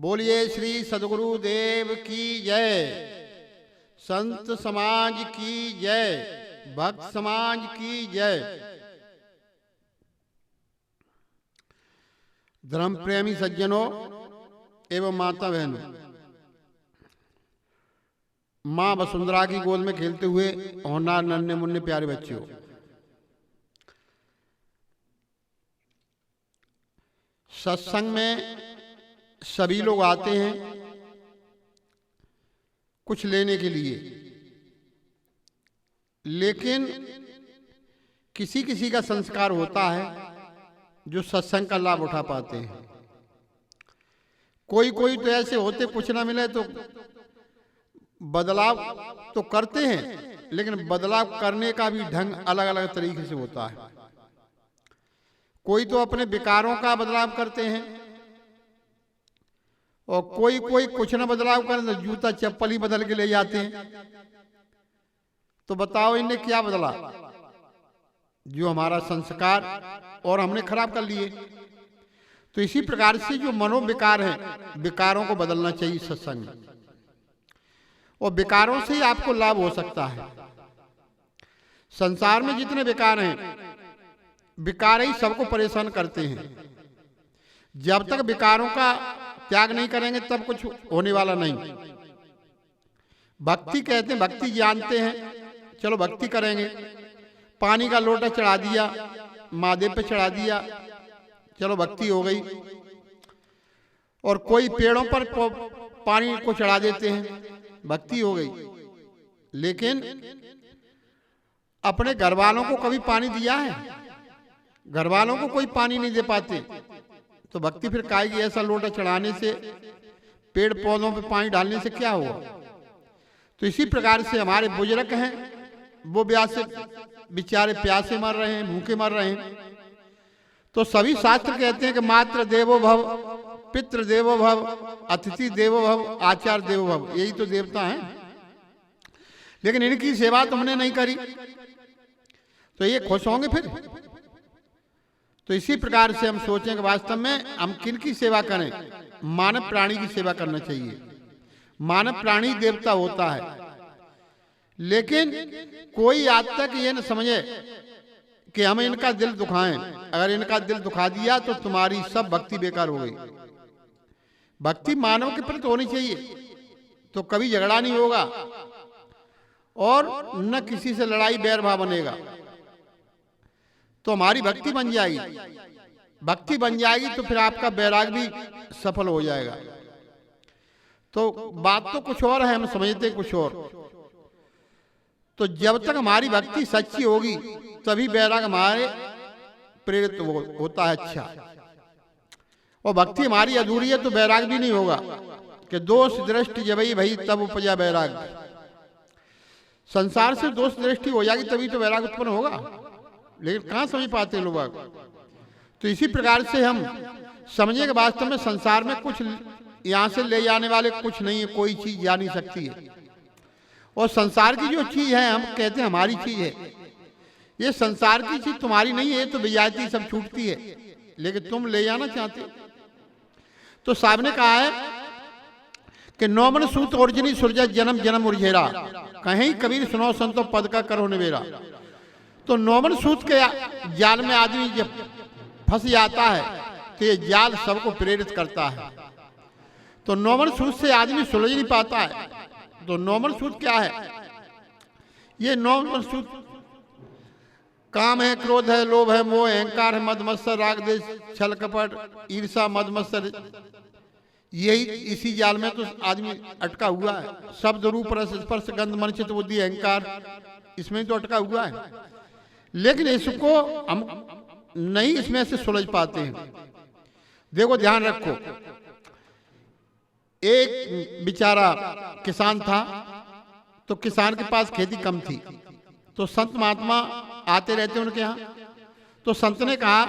बोलिए श्री सद्गुरु देव की जय, संत समाज की जय, भक्त समाज की जय। धर्म प्रेमी सज्जनों एवं माता बहनों, मां वसुंधरा की गोद में खेलते हुए होनहार नन्हे मुन्ने प्यारे बच्चों, सत्संग में सभी लोग आते हैं कुछ लेने के लिए, लेकिन किसी किसी का संस्कार होता है जो सत्संग का लाभ उठा पाते हैं। कोई कोई तो ऐसे होते कुछ ना मिले तो बदलाव तो करते हैं, लेकिन बदलाव करने का भी ढंग अलग अलग तरीके से होता है। कोई तो अपने विकारों का बदलाव करते हैं और कोई कोई कुछ ना बदलाव कर तो जूता चप्पल ही बदल के ले जाते हैं। तो बताओ इनने क्या बदला? जो हमारा संस्कार और हमने खराब कर लिए। तो इसी प्रकार से जो मनोविकार हैं, विकारों को बदलना चाहिए सत्संग में, और विकारों से ही आपको लाभ हो सकता है। संसार में जितने विकार हैं, विकार ही सबको परेशान करते हैं। जब तक विकारों का त्याग नहीं करेंगे तब कुछ होने वाला नहीं। भक्ति कहते हैं, भक्ति जानते हैं, चलो भक्ति करेंगे। पानी का लोटा चढ़ा दिया, महादेव पे चढ़ा दिया, चलो भक्ति हो गई। और कोई पेड़ों पर पानी को चढ़ा देते हैं, भक्ति हो गई। लेकिन अपने घर वालों को कभी पानी दिया है? घर वालों को कोई पानी नहीं दे पाते, तो भक्ति फिर काहे की? ऐसा लोटा चढ़ाने से, पेड़ पौधों पे पानी डालने से क्या हुआ? तो इसी प्रकार से हमारे बुजुर्ग हैं, वो ब्यासे बेचारे प्यासे मर रहे हैं, भूखे मर रहे हैं। तो सभी शास्त्र कहते हैं कि मातृ देवो भव, पितृ देवो भव, अतिथि देवो भव, आचार्य देवो भव, यही तो देवता हैं। लेकिन इनकी सेवा तो हमने नहीं करी, तो ये खुश होंगे फिर? तो इसी प्रकार से हम सोचें कि वास्तव में हम किन की सेवा करें? मानव प्राणी की सेवा करना चाहिए। मानव प्राणी देवता होता है, लेकिन कोई आज तक ये न समझे कि हम इनका दिल दुखाएं। अगर इनका दिल दुखा दिया तो तुम्हारी सब भक्ति बेकार हो गई। भक्ति मानव के प्रति होनी चाहिए, तो कभी झगड़ा नहीं होगा और न किसी से लड़ाई बैर भाव बनेगा। तो हमारी भक्ति बन जाएगी। भक्ति बन जाएगी तो फिर आपका बैराग भी सफल हो जाएगा। तो बात तो कुछ और है, हम समझते कुछ और। तो जब तक हमारी भक्ति सच्ची होगी तभी बैराग हमारे प्रेरित होता है। अच्छा, और भक्ति हमारी अधूरी है तो बैराग भी नहीं होगा कि दोष दृष्टि जबई भई तब उपजा बैराग। संसार से दोष दृष्टि हो जाएगी तभी तो बैराग उत्पन्न होगा, लेकिन कहां समझ पाते लोग। तो इसी प्रकार से हम समझे कि वास्तव में संसार में कुछ यहां से ले जाने वाले कुछ नहीं है, कोई चीज जा नहीं सकती है। और संसार की जो चीज है हम कहते हैं हमारी चीज है। ये संसार की चीज तुम्हारी नहीं है, तो बेजाती सब छूटती है, लेकिन तुम ले जाना चाहते हो। तो साहब ने कहा है कि नौमन सूत ओरजनी सुरजा जन्म जन्म उर्झेरा, कहीं कबीर सुनो संतो पद का करो निवेरा। तो नौमन सूत के जाल में आदमी जब फंस जाता है तो ये जाल सबको प्रेरित करता है। तो नौमन सूत से आदमी सुलझ नहीं पाता है। तो नौमन सूत क्या है? ये नौमन सूत काम है, क्रोध है, लोभ है, मोह, अहंकार है, मद मत्सर, राग देश, छल कपट, ईर्षा, मद मत्सर, यही इसी जाल में तो आदमी अटका हुआ है। शब्द रूप रस स्पर्श गंध मन चित्त बुद्धि अहंकार, इसमें तो अटका हुआ है। लेकिन इसको हम नहीं इसमें से सुलझ पाते हैं। देखो ध्यान रखो, एक बेचारा किसान था, तो किसान के पास खेती कम थी, तो संत महात्मा आते रहते उनके यहाँ। तो संत ने कहा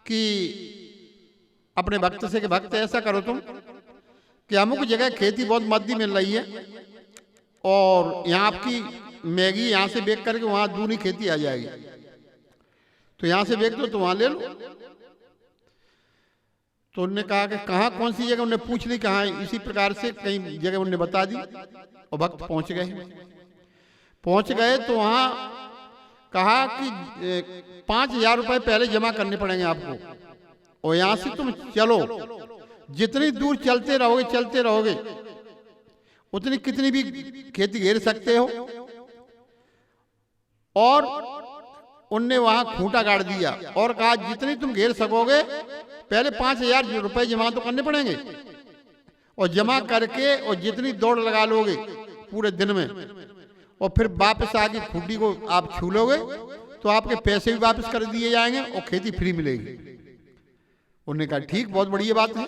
कि अपने भक्त से कि भक्त ऐसा करो तुम कि अमुक जगह खेती बहुत मद्दी मिल रही है और यहाँ आपकी मैगी यहाँ से बेच करके वहां दूनी खेती आ जाएगी, तो यहां से बेच दो तो वहां ले लो। तो उन्होंने कहा कि कहाँ, कौन सी जगह, उन्होंने पूछ ली कहाँ। इसी प्रकार से कई जगह उन्होंने बता दी और भक्त पहुंच गए। तो वहां कहा कि 5,000 रुपए पहले जमा करने पड़ेंगे आपको, और यहां से तुम चलो, जितनी दूर चलते रहोगे उतनी कितनी भी खेती घेर सकते हो। और उनने वहां खूंटा गाड़ दिया और कहा जितनी तुम घेर सकोगे पहले 5,000 रुपए जमा तो करने पड़ेंगे, और जमा करके और जितनी दौड़ लगा लोगे पूरे दिन में, और फिर वापस आके खूंटी को आप छू लोगे तो आपके पैसे भी वापस कर दिए जाएंगे और खेती फ्री मिलेगी। उन्होंने कहा ठीक, बहुत बढ़िया बात है।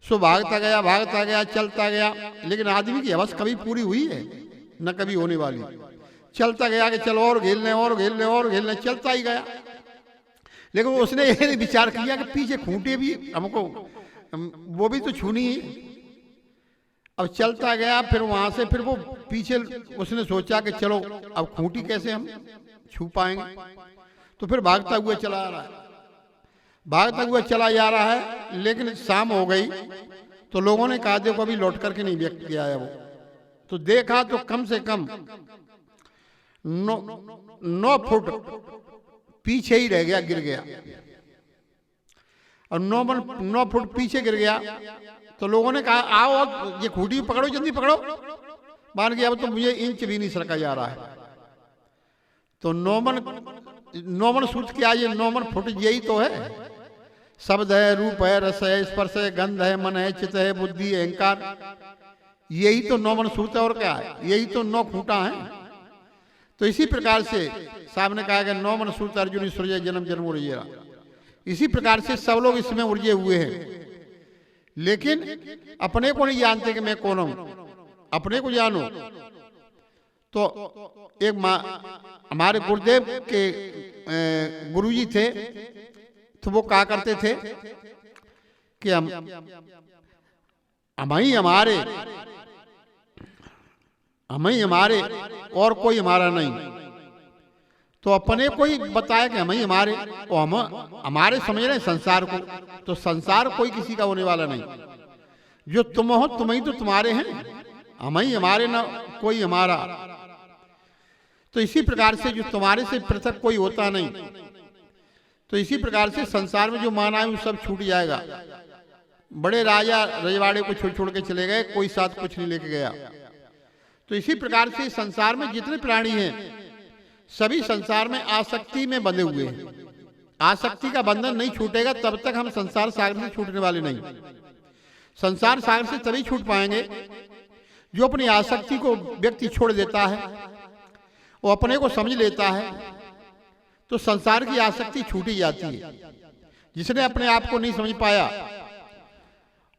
सो भागता गया, चलता गया, लेकिन आदमी की अवस्था कभी पूरी हुई है न कभी होने वाली। चलता गया कि चलो और घेर लें, चलता ही गया। लेकिन उसने ये विचार किया कि पीछे खूंटे भी हमको, वो भी तो छूनी है। अब चलता गया, फिर वहां से फिर वो पीछे उसने सोचा कि चलो अब खूंटी कैसे हम छू पाएंगे। तो फिर भागता हुआ चला जा रहा है। लेकिन शाम हो गई तो लोगों ने कहा देखो अभी लौट करके नहीं व्यक्त किया है वो। तो देखा तो कम से कम 9 फुट पीछे ही रह गया, गिर गया। और 9 फुट पीछे गिर गया। तो लोगों ने कहा आओ ये खूंटी पकड़ो, जल्दी पकड़ो। मान गया अब तो मुझे इंच भी नहीं सरका जा रहा है। तो 9 मन सूत क्या, ये 9 मन फुट यही तो है। शब्द है, रूप है, रस है, स्पर्श है, गंध है, मन है, चित्त है, बुद्धि, अहंकार, यही तो 9 मन सूत है। और क्या है, यही तो 9 खूंटा है। तो इसी प्रकार से साहब ने कहा कि 9 मन सूत अर्जुन सूर्य जन्म जन्म उर्जेरा। इसी प्रकार से सब लोग इसमें उर्जे हुए हैं, लेकिन अपने को नहीं जानते कि मैं कौन हूं। अपने को जानो। तो एक हमारे गुरुदेव के गुरुजी थे, तो वो कहा करते थे कि हम ही हमारे और कोई हमारा नहीं। तो अपने को ही बताया कि हम ही हमारे, और हम हमारे समझ रहे संसार को। तो संसार कोई किसी का होने वाला नहीं। जो तुम हो तुम ही तो तुम्हारे हैं, हम ही हमारे, ना कोई हमारा। तो इसी प्रकार से जो तुम्हारे से पृथक कोई होता नहीं। तो इसी प्रकार से संसार में जो माना है वो सब छूट जाएगा। बड़े राजा रजवाड़े को छोड़ के चले गए, कोई साथ कुछ नहीं लेके गया। तो इसी प्रकार से संसार में जितने प्राणी हैं सभी संसार में आसक्ति में बंधे हुए हैं। आसक्ति का बंधन नहीं छूटेगा तब तक हम संसार सागर से छूटने वाले नहीं। संसार सागर से तभी छूट पाएंगे जो अपनी आसक्ति को व्यक्ति छोड़ देता है, वो अपने को समझ लेता है, तो संसार की आसक्ति छूटी जाती है। जिसने अपने आप को नहीं समझ पाया,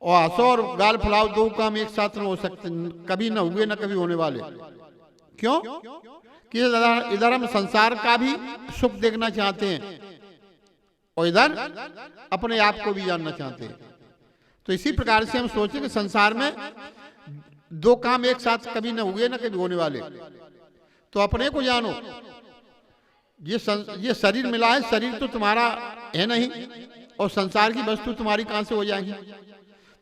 और हंसो और गाल फुलाओ दो काम एक साथ न हो सकते, कभी न हुए न कभी होने वाले। क्यों कि इधर हम संसार का भी सुख देखना चाहते हैं और इधर अपने आप को भी जानना चाहते हैं। तो इसी प्रकार से हम सोचें कि संसार में दो काम एक साथ कभी न हुए न कभी होने वाले। तो अपने को जानो। ये शरीर मिला है, शरीर तो तुम्हारा है नहीं, और संसार की वस्तु तुम्हारी कहां से हो जाएगी।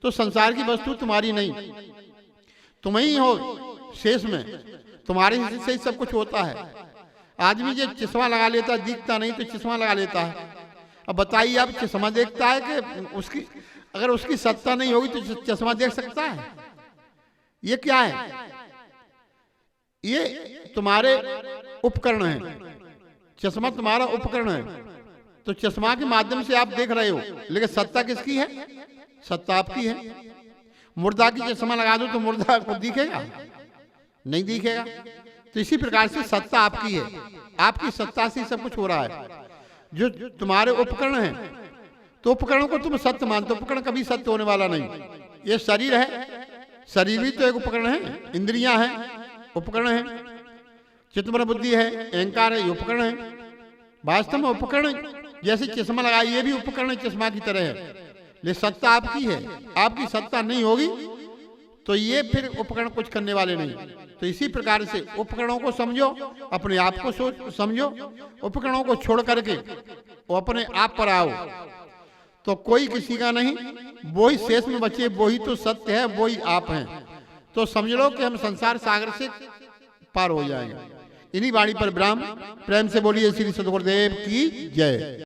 तो संसार की वस्तु तुम्हारी नहीं, तुम ही हो शेष में, तुम्हारे हिस्से से ही सब कुछ होता है। आदमी जो चश्मा लगा लेता है, दिखता नहीं तो चश्मा लगा लेता है। अब बताइए आप, चश्मा देखता है कि उसकी, अगर उसकी सत्ता नहीं होगी तो चश्मा देख सकता है? ये क्या है? ये तुम्हारे उपकरण है। चश्मा तुम्हारा उपकरण है, तो चश्मा के माध्यम से आप देख रहे हो, लेकिन सत्ता किसकी है? सत्ता आपकी है। मुर्दा की चश्मा लगा दो तो मुर्दा को दिखेगा? नहीं दिखेगा। तो इसी प्रकार से सत्ता आपकी है, आपकी सत्ता से सब कुछ हो रहा है। जो तुम्हारे उपकरण हैं, तो उपकरणों को तुम सत्य मानते हो, उपकरण कभी सत्य होने वाला नहीं। ये शरीर है, शरीर भी तो एक उपकरण है। इंद्रियां हैं, उपकरण है। चित्त बुद्धि है, अहंकार है, ये उपकरण है। वास्तव में उपकरण जैसे चश्मा लगाई, ये भी उपकरण चश्मा की तरह है, लेकिन सत्ता आपकी है। आपकी सत्ता नहीं होगी तो ये फिर उपकरण कुछ करने वाले नहीं। तो इसी प्रकार से उपकरणों को समझो, अपने आप को समझो, उपकरणों को छोड़ करके वो अपने आप पर आओ, तो कोई किसी का नहीं, वो ही शेष में बचे, वो ही तो सत्य है, वो ही आप हैं। तो समझ लो कि हम संसार सागर से पार हो जाएंगे। इन्हीं वाणी पर विराम। प्रेम से बोलिए श्री सद्गुरुदेव की जय।